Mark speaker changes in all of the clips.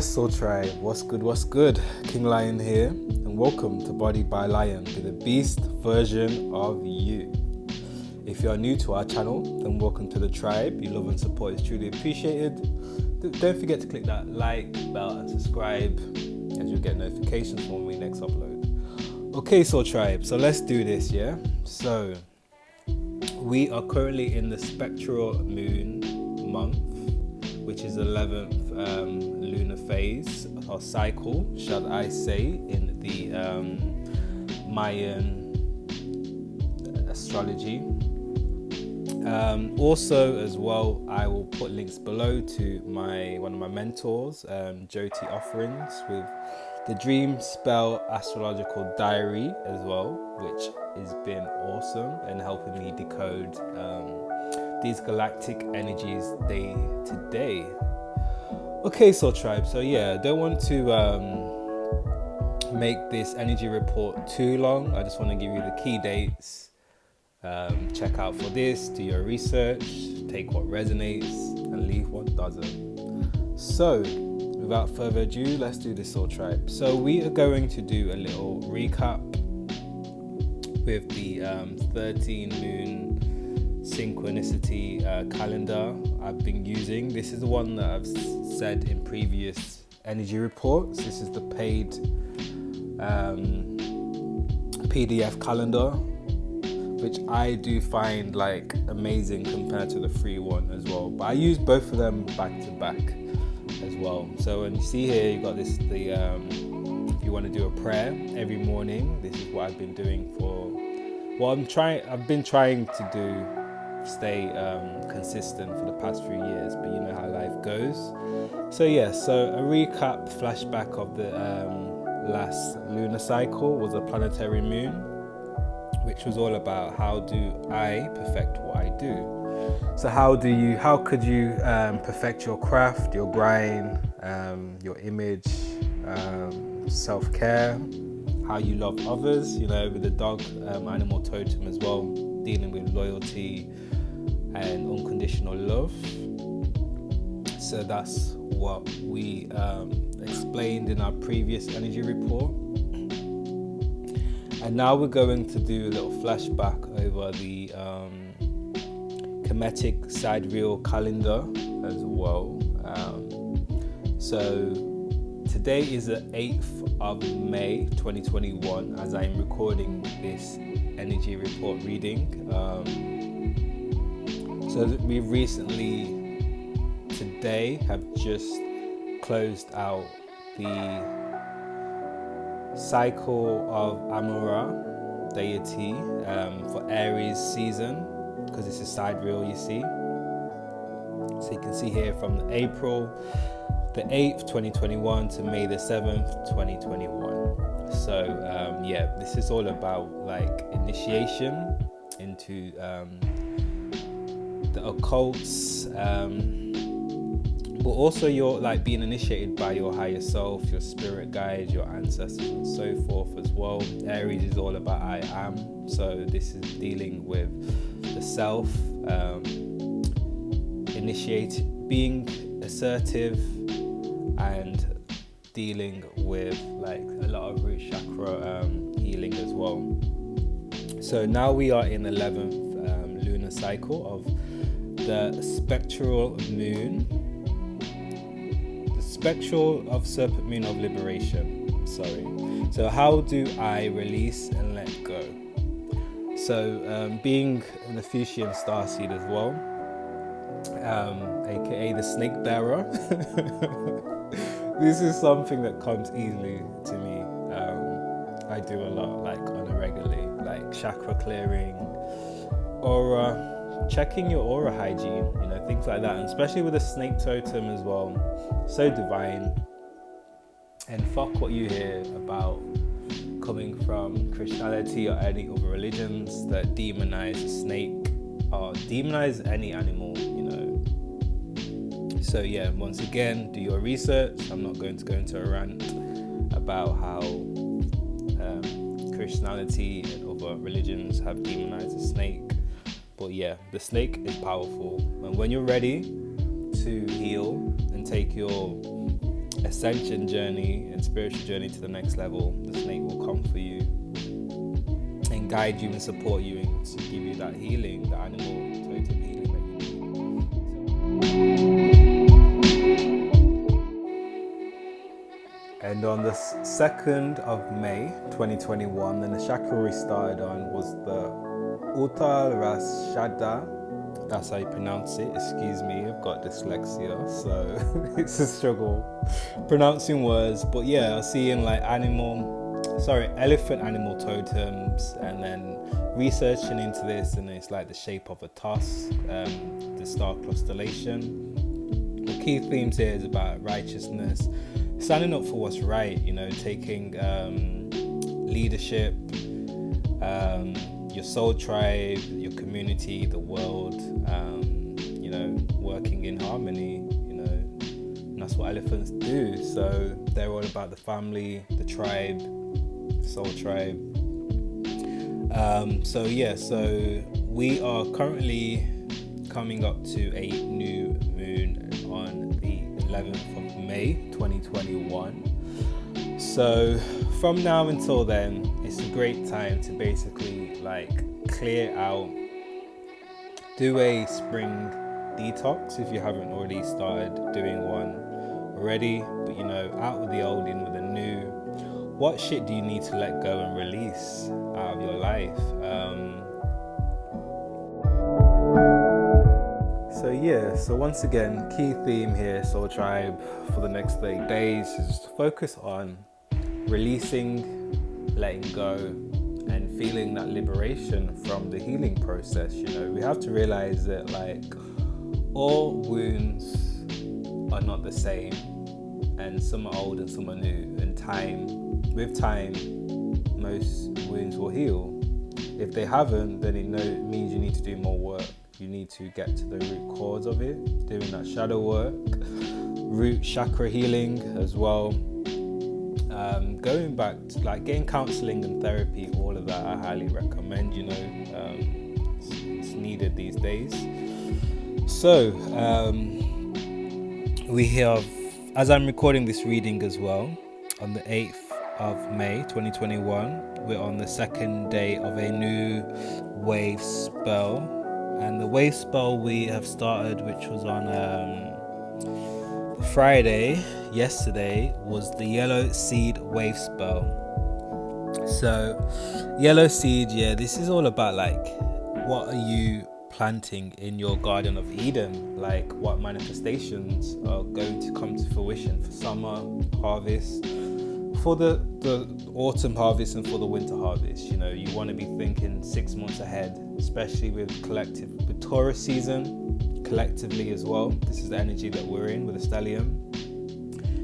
Speaker 1: Yes, Soul Tribe, what's good? King Lion here, and welcome to Body by Lion, be the beast version of you. If you are new to our channel, then welcome to the tribe. Your love and support is truly appreciated. Don't forget to click that like bell and subscribe, as you'll get notifications when we next upload. Okay, Soul Tribe, so let's do this, yeah? So, we are currently in the Spectral moon month, which is 11th lunar phase or cycle, shall I say, in the Mayan astrology. Also, as well, I will put links below to one of my mentors, Jyoti offerings with the DREAMSPELL astrological diary as well, which has been awesome and helping me decode these galactic energies day to day. Okay, Soul Tribe, so yeah, don't want to make this energy report too long. I just want to give you the key dates. Check out for this, do your research, take what resonates and leave what doesn't. So without further ado, let's do this, Soul Tribe. So we are going to do a little recap with the 13 moon synchronicity calendar I've been using. This is the one that I've said in previous energy reports. This is the paid PDF calendar, which I do find like amazing compared to the free one as well. But I use both of them back to back as well. So when you see here, you got this, if you want to do a prayer every morning, this is what I've been doing for, well, I've been trying to stay consistent for the past few years, but you know how life goes. So yeah, so a recap flashback of the last lunar cycle was a planetary moon, which was all about how do I perfect what I do. So how could you perfect your craft, your grind, your image, self-care, how you love others, you know, with the dog animal totem as well, dealing with loyalty and unconditional love. So that's what we explained in our previous energy report. And now we're going to do a little flashback over the Kemetic sidereal calendar as well. So today is the 8th of May 2021 as I'm recording this energy report reading. So we recently today have just closed out the cycle of Amura deity for Aries season, because it's a sidereal, you see. So you can see here from April the 8th 2021 to May the 7th 2021. So yeah, this is all about like initiation into the occults, but also you're like being initiated by your higher self, your spirit guides, your ancestors and so forth as well. Aries is all about I am, so this is dealing with the self, being assertive and dealing with like a lot of root chakra healing as well. So now we are in 11th lunar cycle of the spectral moon, the spectral of serpent moon of liberation, sorry. So how do I release and let go? So being an Ophiuchian starseed as well, aka the snake bearer, this is something that comes easily to me. I do a lot, like on a regularly, like chakra clearing, aura, checking your aura hygiene, you know, things like that, and especially with the snake totem as well. So divine. And fuck what you hear about coming from Christianity or any other religions that demonize a snake or demonize any animal, you know. So yeah, once again, do your research. I'm not going to go into a rant about how Christianity and other religions have demonized the snake. But yeah, the snake is powerful. And when you're ready to heal and take your ascension journey and spiritual journey to the next level, the snake will come for you and guide you and support you and to give you that healing, the animal totem healing that you need. And on the 2nd of May 2021, then the chakra we started on was the Uttar Rashada. That's how you pronounce it. Excuse me, I've got dyslexia, so it's a struggle pronouncing words. But yeah, I was seeing like elephant animal totems, and then researching into this, and it's like the shape of a tusk, the star constellation. The key themes here is about righteousness, standing up for what's right, you know, taking leadership, your soul tribe, your community, the world, you know, working in harmony, you know, and that's what elephants do. So they're all about the family, the tribe, soul tribe. So we are currently coming up to a new moon on the 11th of May 2021. So from now until then, it's a great time to basically like clear out, do a spring detox if you haven't already started doing one already, but you know, out with the old, in with the new. What shit do you need to let go and release out of your life? So once again, key theme here, Soul Tribe, for the next 30 days is to focus on releasing, letting go, and feeling that liberation from the healing process. You know, we have to realize that like all wounds are not the same, and some are old and some are new, and with time most wounds will heal. If they haven't, then it means you need to do more work. You need to get to the root cause of it, doing that shadow work, root chakra healing as well, going back to like getting counseling and therapy, all of that I highly recommend, you know, it's needed these days. So we have, as I'm recording this reading as well, on the 8th of May 2021, we're on the 2nd day of a new wave spell. And the wave spell we have started, which was on Friday, yesterday, was the yellow seed wave spell. So yellow seed, yeah, this is all about like, what are you planting in your Garden of Eden? Like, what manifestations are going to come to fruition for summer harvest, for the autumn harvest, and for the winter harvest. You know, you want to be thinking 6 months ahead, especially with Taurus season, collectively as well. This is the energy that we're in with the stellium.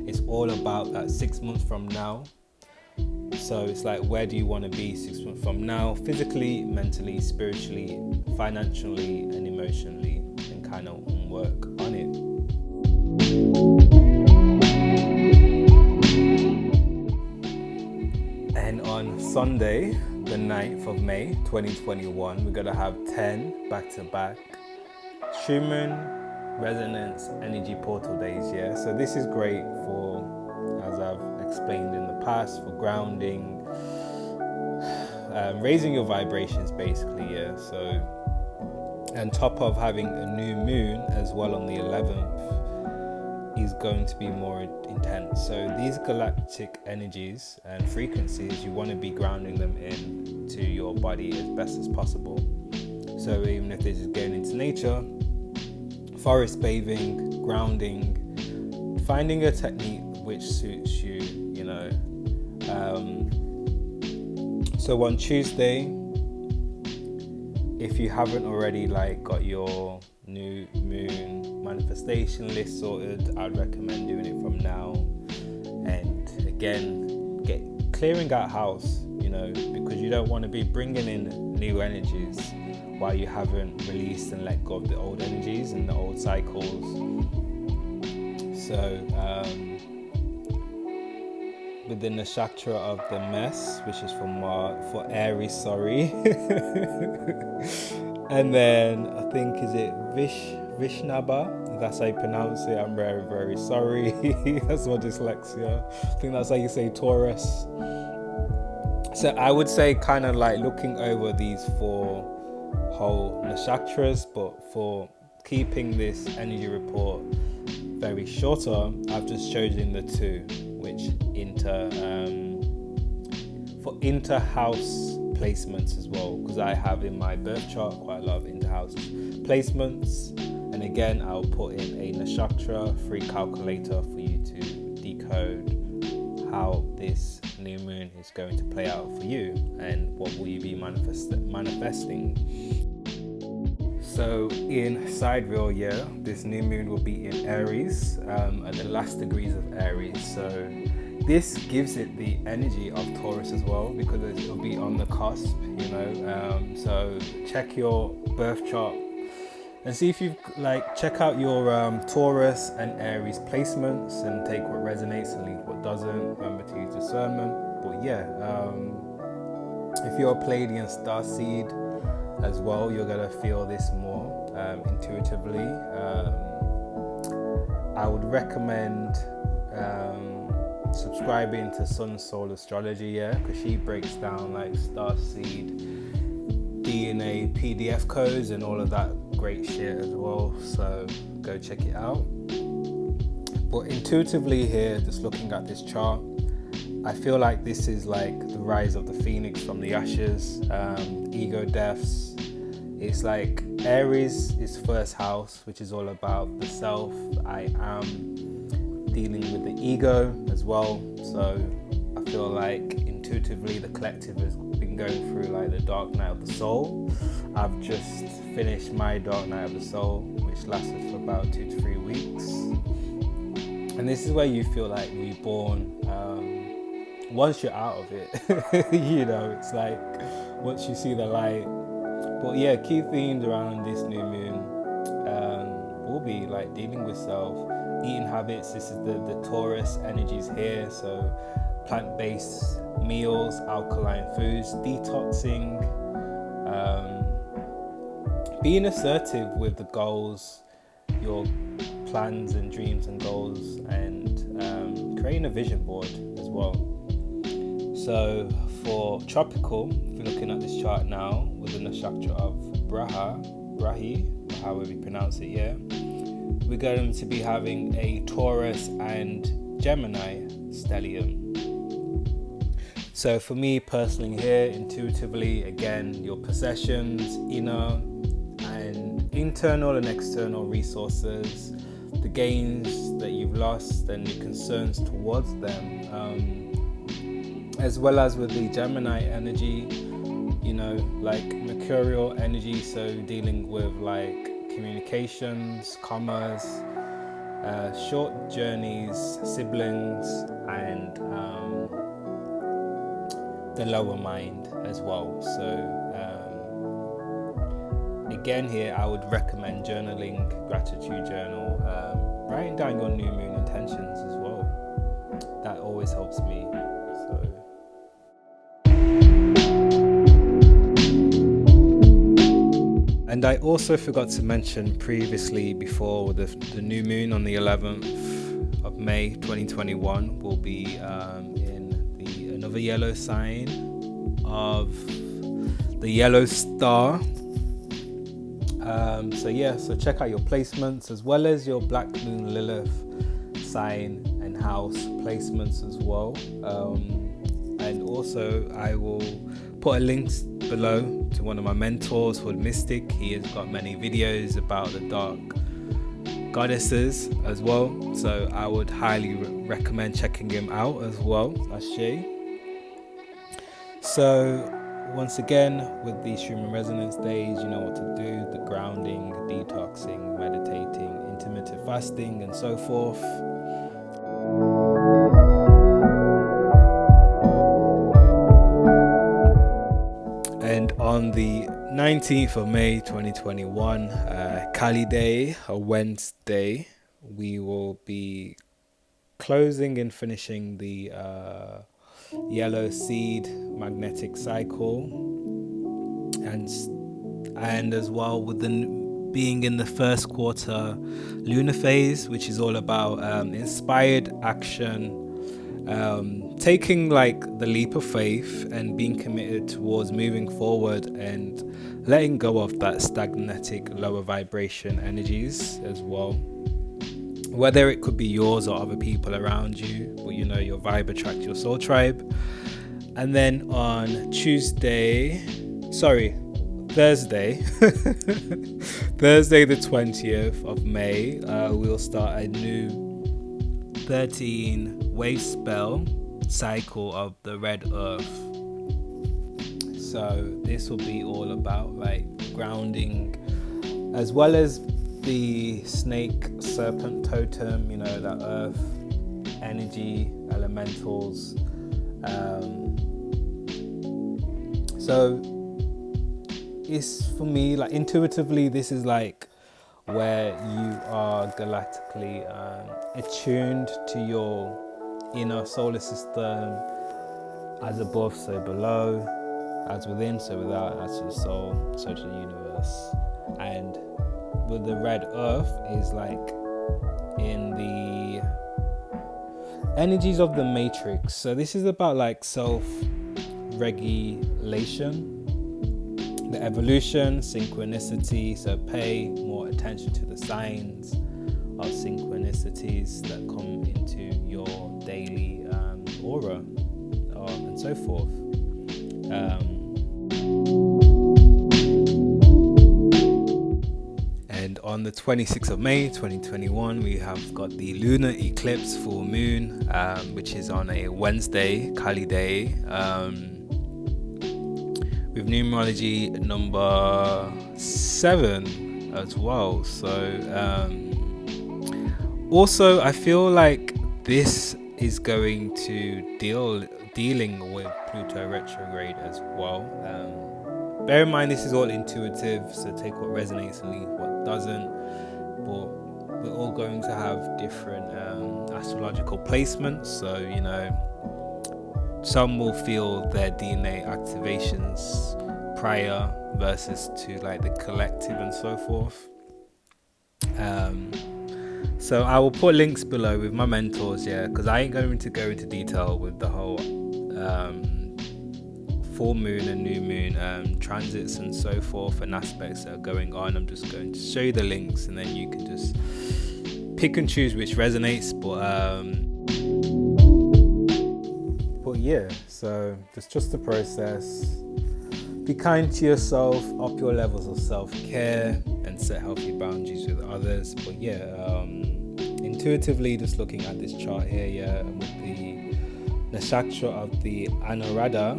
Speaker 1: It's all about that 6 months from now. So it's like, where do you want to be 6 months from now, physically, mentally, spiritually, financially, and emotionally, and kind of work on it. And on Sunday, the 9th of May 2021, we're going to have 10 back-to-back Schumann resonance energy portal days. Yeah, so this is great for, as I've explained in the past, for grounding, raising your vibrations basically. Yeah, so on top of having a new moon as well on the 11th is going to be more intense. So these galactic energies and frequencies, you want to be grounding them into your body as best as possible. So even if this is going into nature, forest bathing, grounding, finding a technique which suits you, you know. So on Tuesday, if you haven't already like got your new moon manifestation list sorted, I'd recommend doing it from now. And again, clearing out house, you know, because you don't want to be bringing in new energies while you haven't released and let go of the old energies and the old cycles. So within the chakra of the mess, which is for Aries, sorry. And then I think, is it Vishnaba, if that's how you pronounce it. I'm very, very sorry. That's my dyslexia. I think that's how you say Taurus. So I would say kind of like looking over these 4 whole nakshatras, but for keeping this energy report very shorter, I've just chosen the 2 which for inter-house placements as well, because I have in my birth chart quite a lot of inter-house placements. And again, I'll put in a nakshatra free calculator for you to decode how this new moon is going to play out for you and what will you be manifesting. So in sidereal year, this new moon will be in Aries, at the last degrees of Aries. So this gives it the energy of Taurus as well, because it'll be on the cusp, you know. So check your birth chart and see if you've check out your Taurus and Aries placements and take what resonates and leave what doesn't. Remember to use discernment. But yeah, if you're a Pleiadian starseed as well, you're gonna feel this more intuitively. I would recommend subscribing to Sun Soul Astrology, because she breaks down like starseed DNA PDF codes and all of that great shit as well, so go check it out. But intuitively here, just looking at this chart, I feel like this is like the rise of the phoenix from the ashes, ego deaths. It's like Aries is first house, which is all about the self, I am, dealing with the ego as well. So I feel like intuitively the collective has been going through like the dark night of the soul. I've just finished my dark night of the soul, which lasted for about 2 to 3 weeks. And this is where you feel like reborn. Once you're out of it, you know, it's like once you see the light. But yeah, key themes around this new moon will be like dealing with self, eating habits. This is the Taurus energies here, so plant-based meals, alkaline foods, detoxing, being assertive with the goals, your plans and dreams and goals, and creating a vision board as well. So for tropical, if you're looking at this chart now with the nakshatra of Brahi, however you pronounce it, we're going to be having a Taurus and Gemini stellium. So for me personally here, intuitively, again, your possessions, inner and internal and external resources, the gains that you've lost and your concerns towards them, as well as with the Gemini energy, you know, like mercurial energy, so dealing with like communications, commerce, short journeys, siblings, and the lower mind as well. So again here, I would recommend journaling, gratitude journal, writing down your new moon intentions as well. That always helps me. So. And I also forgot to mention previously before the new moon on the 11th of May 2021 will be in another yellow sign of the yellow star. So check out your placements as well as your Black Moon Lilith sign and house placements as well. And also I will put a link below to one of my mentors called Mystic. He has got many videos about the dark goddesses as well, so I would highly recommend checking him out as well. Ashe. So once again, with these human resonance days, you know what to do: the grounding, detoxing, meditating, intermittent fasting, and so forth. And on the 19th of May 2021, Kali Day, a Wednesday, we will be closing and finishing the yellow seed magnetic cycle, and as well with the being in the first quarter lunar phase, which is all about inspired action, taking like the leap of faith and being committed towards moving forward and letting go of that stagnatic lower vibration energies as well, whether it could be yours or other people around you, but you know, your vibe attracts your soul tribe. And then on Thursday Thursday the 20th of May, we'll start a new 13 wave spell cycle of the red earth. So this will be all about like grounding, as well as the snake serpent totem, you know, that earth energy elementals. So it's, for me, like intuitively, this is like where you are galactically attuned to your inner solar system, as above so below, as within so without, as to the soul so to the universe. And with the red earth is like in the energies of the matrix. So this is about like self-regulation, the evolution, synchronicity. So pay more attention to the signs of synchronicities that come into your daily aura, and so forth. And on the 26th of May 2021, we have got the lunar eclipse full moon, which is on a Wednesday, Kali day, with numerology number 7 as well. So also I feel like this is going to dealing with Pluto retrograde as well. Bear in mind, this is all intuitive, so take what resonates and leave what doesn't. But we're all going to have different astrological placements. So, you know, some will feel their DNA activations prior versus to like the collective and so forth. So I will put links below with my mentors, because I ain't going to go into detail with the whole full moon and new moon transits and so forth and aspects that are going on. I'm just going to show you the links, and then you can just pick and choose which resonates. But yeah, so it's just a process. Be kind to yourself, up your levels of self-care, and set healthy boundaries with others. But intuitively, just looking at this chart here, with the nakshatra of the Anuradha,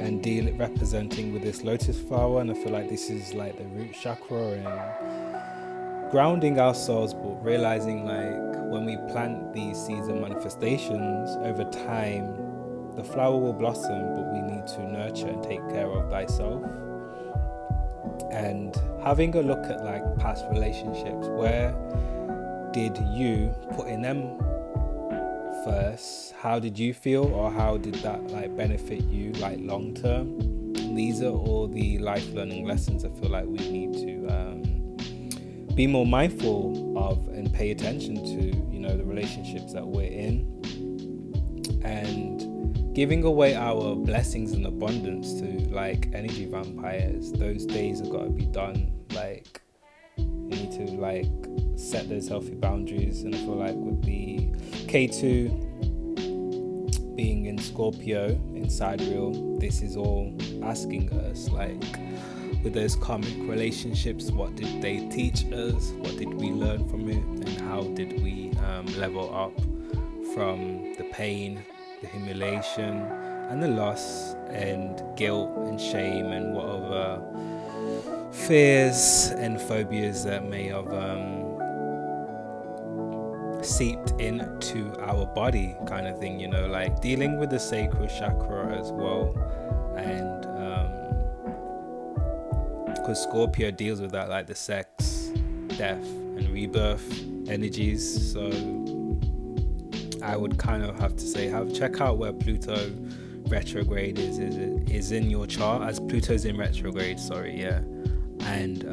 Speaker 1: and representing with this lotus flower, and I feel like this is like the root chakra and grounding ourselves, but realizing like when we plant these seeds of manifestations, over time the flower will blossom, but we need to nurture and take care of thyself. And having a look at like past relationships, where did you put in them first? How did you feel, or how did that like benefit you like long term? These are all the life learning lessons I feel like we need to be more mindful of and pay attention to, you know, the relationships that we're in, and giving away our blessings and abundance to like energy vampires. Those days have got to be done. Like, you need to like set those healthy boundaries. And I feel like with the K2 being in Scorpio in sidereal, this is all asking us, like, with those karmic relationships, what did they teach us? What did we learn from it? And how did we level up from the pain, the humiliation, and the loss, and guilt and shame, and whatever fears and phobias that may have seeped into our body, kind of thing, you know, like dealing with the sacral chakra as well. And because Scorpio deals with that, like the sex, death, and rebirth energies. So I would kind of have to say, check out where Pluto retrograde is in your chart, as Pluto's in retrograde, And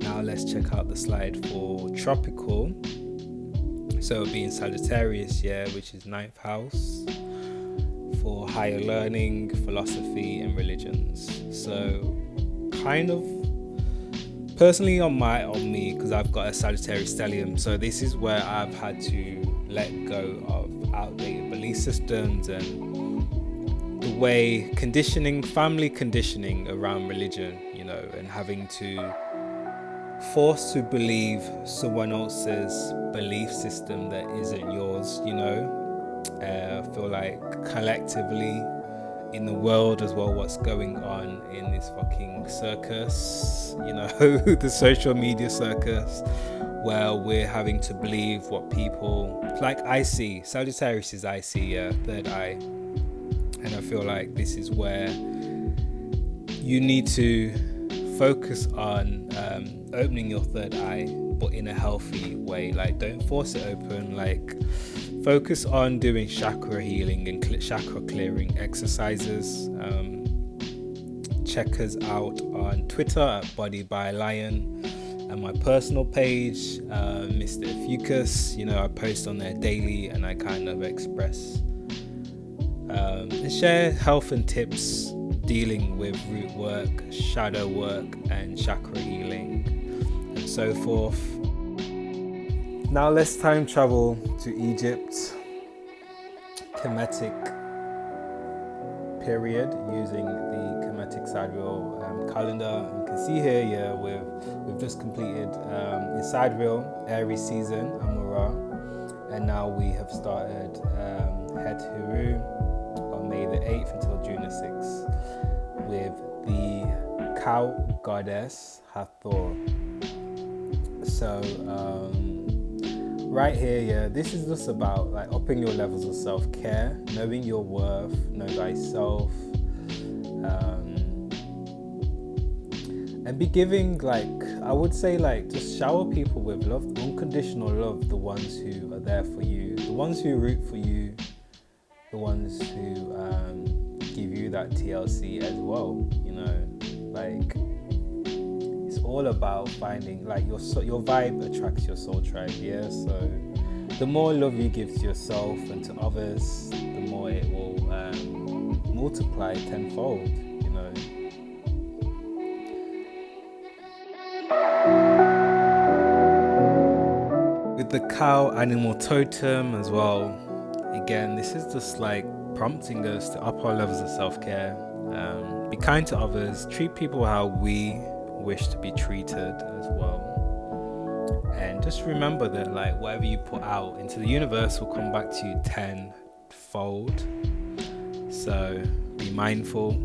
Speaker 1: now let's check out the slide for tropical. So being Sagittarius, which is 9th house, for higher learning, philosophy and religions. So kind of personally on me, because I've got a Sagittarius stellium, so this is where I've had to let go of outdated belief systems and the way family conditioning around religion, and having to force to believe someone else's belief system that isn't yours. I feel like collectively in the world as well, what's going on in this fucking circus, the social media circus, where we're having to believe what people like. I see Sagittarius is third eye, and I feel like this is where you need to focus on opening your third eye, but in a healthy way. Like, don't force it open. Like, focus on doing chakra healing and chakra clearing exercises. Check us out on Twitter at BODYBYLION, and my personal page, Mr. Fucus. I post on there daily, and I kind of express and share health and tips dealing with root work, shadow work, and chakra healing, and so forth. Now let's time travel to Egypt, Kemetic period, using the Kemetic sidereal calendar. You can see here, we've just completed in sidereal Aries season, Amura, and now we have started Het Heru on May the 8th until June the 6th with the cow goddess Hathor. So right here, this is just about like upping your levels of self-care, knowing your worth, know thyself, and be giving, like, I would say, like, just shower people with love, unconditional love, the ones who are there for you, the ones who root for you, the ones who give you that TLC as well, like, it's all about finding, like, your vibe attracts your soul tribe, so the more love you give to yourself and to others, the more it will multiply tenfold, With the cow animal totem as well, again, this is just like prompting us to up our levels of self-care, be kind to others, treat people how we wish to be treated as well, and just remember that, like, whatever you put out into the universe will come back to you tenfold. So be mindful,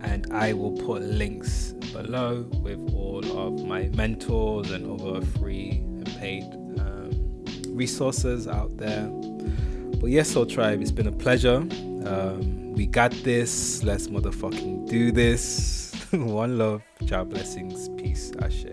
Speaker 1: and I will put links below with all of my mentors and other free and paid resources out there. But yes, Soul Tribe, it's been a pleasure. We got this. Let's motherfucking do this. One love, job blessings, peace, ashe.